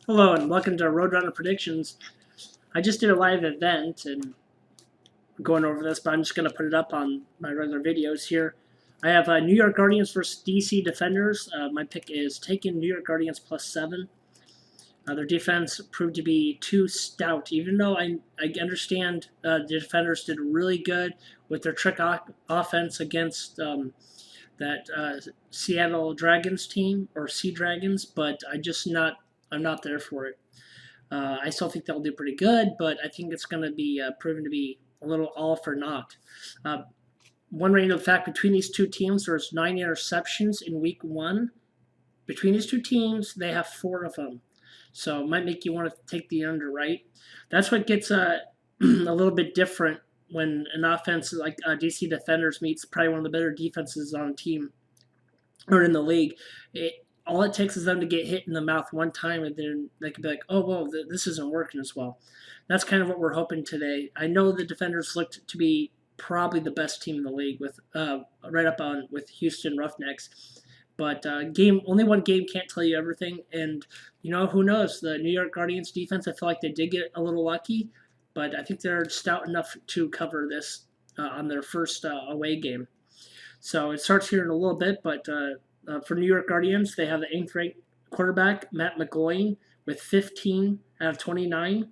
Hello and welcome to Roadrunner Predictions. I just did a live event and going over this, but I'm just going to put it up on my regular videos here. I have New York Guardians versus DC Defenders. My pick is taking New York Guardians +7. Their defense proved to be too stout, even though I understand the defenders did really good with their trick offense against that Seattle Dragons team or Sea Dragons, but I'm not there for it. I still think they'll do pretty good, but I think it's going to be proven to be a little all for naught. Uh, One random fact between these two teams, there's 9 interceptions in week 1. Between these two teams, they have 4 of them. So it might make you want to take the under, right? That's what gets a little bit different when an offense like DC Defenders meets probably one of the better defenses on a team or in the league. All it takes is them to get hit in the mouth one time, and then they could be like, "Oh, well, this isn't working as well." That's kind of what we're hoping today. I know the Defenders looked to be probably the best team in the league with right up on with Houston Roughnecks. But only one game can't tell you everything, and who knows? The New York Guardians defense, I feel like they did get a little lucky, but I think they're stout enough to cover this on their first away game. So it starts here in a little bit, but for New York Guardians, they have the 8th-ranked quarterback Matt McGloin with 15 out of 29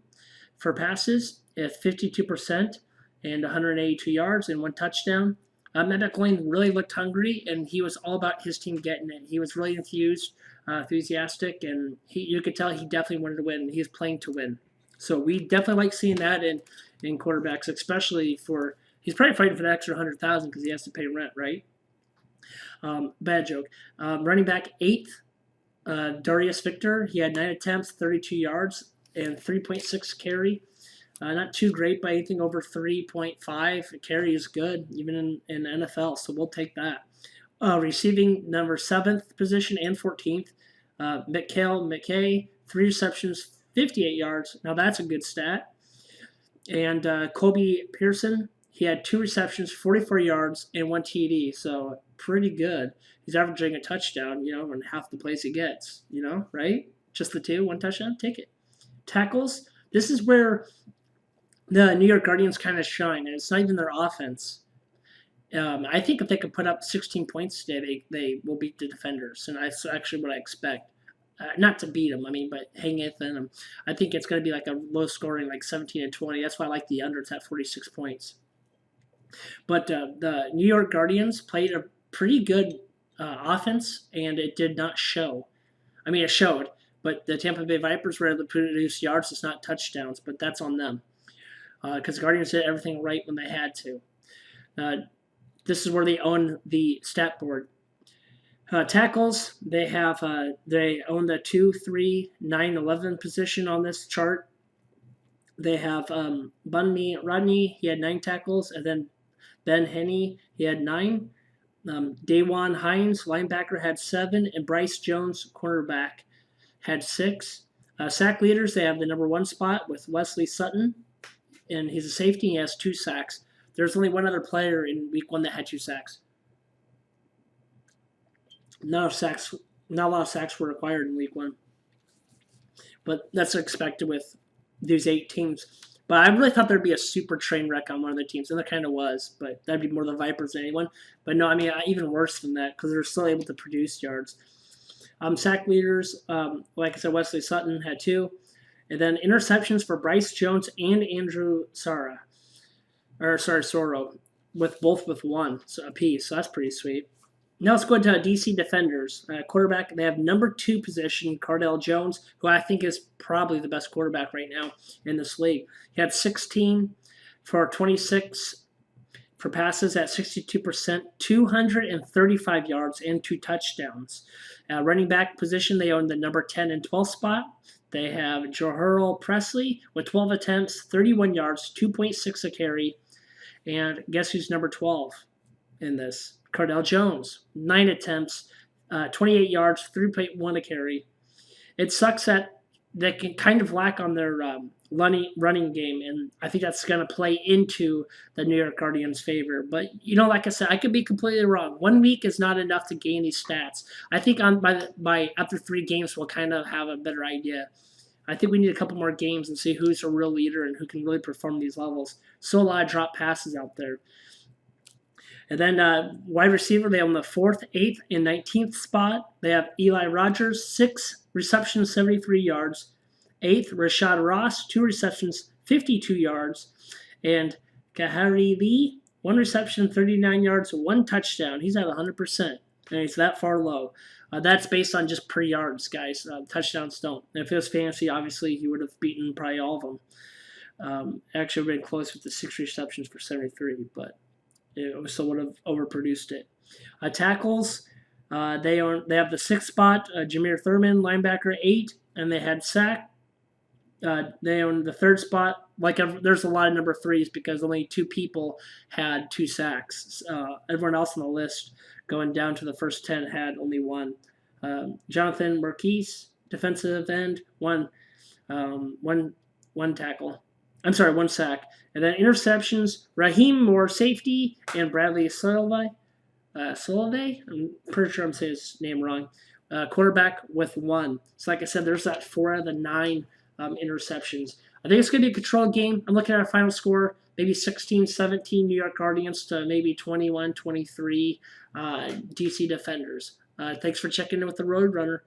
for passes at 52% and 182 yards and 1 touchdown. Matt McGloin really looked hungry, and he was all about his team getting it. He was really enthusiastic, and you could tell he definitely wanted to win. He was playing to win. So we definitely like seeing that in quarterbacks, especially for he's probably fighting for the extra 100,000 because he has to pay rent, right? Bad joke. Running back 8th, Darius Victor. He had 9 attempts, 32 yards, and 3.6 carry. Not too great, but anything over 3.5 carry is good, even in NFL. So we'll take that. Receiving number 7th position and 14th, McKay, 3 receptions, 58 yards. Now that's a good stat. And Kobe Pearson, he had 2 receptions, 44 yards, and 1 TD. So pretty good. He's averaging a touchdown, in half the plays he gets, right? Just the 2, 1 touchdown, take it. Tackles, this is where the New York Guardians kind of shine, and it's not even their offense. I think if they could put up 16 points today, they will beat the Defenders, and that's actually what I expect. Not to beat them, but hang in them. I think it's going to be like a low scoring, like 17 and 20. That's why I like the under. It's at 46 points. But the New York Guardians played a pretty good offense, and it did not show. It showed, but the Tampa Bay Vipers were able to produce yards. It's not touchdowns, but that's on them because the Guardians did everything right when they had to. This is where they own the stat board. Tackles, they own the 2, 3, 9, 11 position on this chart. They have Bunny Rodney, he had 9 tackles, and then Ben Henney, he had 9. Dawan Hines, linebacker, had 7, and Bryce Jones, cornerback, had 6. Sack leaders, they have the number 1 spot with Wesley Sutton, and he's a safety. He has 2 sacks. There's only one other player in week 1 that had 2 sacks. Not a lot of sacks were required in week 1, but that's expected with these 8 teams. But I really thought there'd be a super train wreck on one of the teams, and there kind of was. But that'd be more the Vipers than anyone. But no, even worse than that because they're still able to produce yards. Sack leaders, like I said, Wesley Sutton had 2, and then interceptions for Bryce Jones and Andrew Sorrow, with 1 apiece. So that's pretty sweet. Now let's go to DC Defenders. Quarterback, they have number 2 position, Cardell Jones, who I think is probably the best quarterback right now in this league. He had 16 for 26 for passes at 62%, 235 yards, and 2 touchdowns. Running back position, they own the number 10 and 12 spot. They have Johurl Presley with 12 attempts, 31 yards, 2.6 a carry. And guess who's number 12 in this? Cardell Jones, 9 attempts, 28 yards, 3.1 a carry. It sucks that they can kind of lack on their running game, and I think that's going to play into the New York Guardians' favor. But like I said, I could be completely wrong. 1 week is not enough to gain these stats. I think by after 3 games we'll kind of have a better idea. I think we need a couple more games and see who's a real leader and who can really perform these levels. So a lot of drop passes out there. And then wide receiver, they own the 4th, 8th, and 19th spot. They have Eli Rogers, 6 receptions, 73 yards. 8th, Rashad Ross, 2 receptions, 52 yards. And Kahari Lee, 1 reception, 39 yards, 1 touchdown. He's at 100%, and he's that far low. That's based on just per yards, guys. Touchdowns don't. And if it was fantasy, obviously he would have beaten probably all of them. Actually, been close with the 6 receptions for 73, but it still would have overproduced it. Tackles, they have the 6th spot, Jameer Thurman, linebacker, 8, and they had sack. They own the 3rd spot. There's a lot of number 3s because only 2 people had 2 sacks. Everyone else on the list going down to the first 10 had only 1. Jonathan Marquise, defensive end, 1 tackle. I'm sorry, 1 sack. And then interceptions, Raheem Moore, safety, and Bradley Solvay. I'm pretty sure I'm saying his name wrong. Quarterback with 1. So like I said, there's that 4 out of the 9 interceptions. I think it's going to be a controlled game. I'm looking at a final score, maybe 16-17 New York Guardians to maybe 21-23 DC Defenders. Thanks for checking in with the Roadrunner.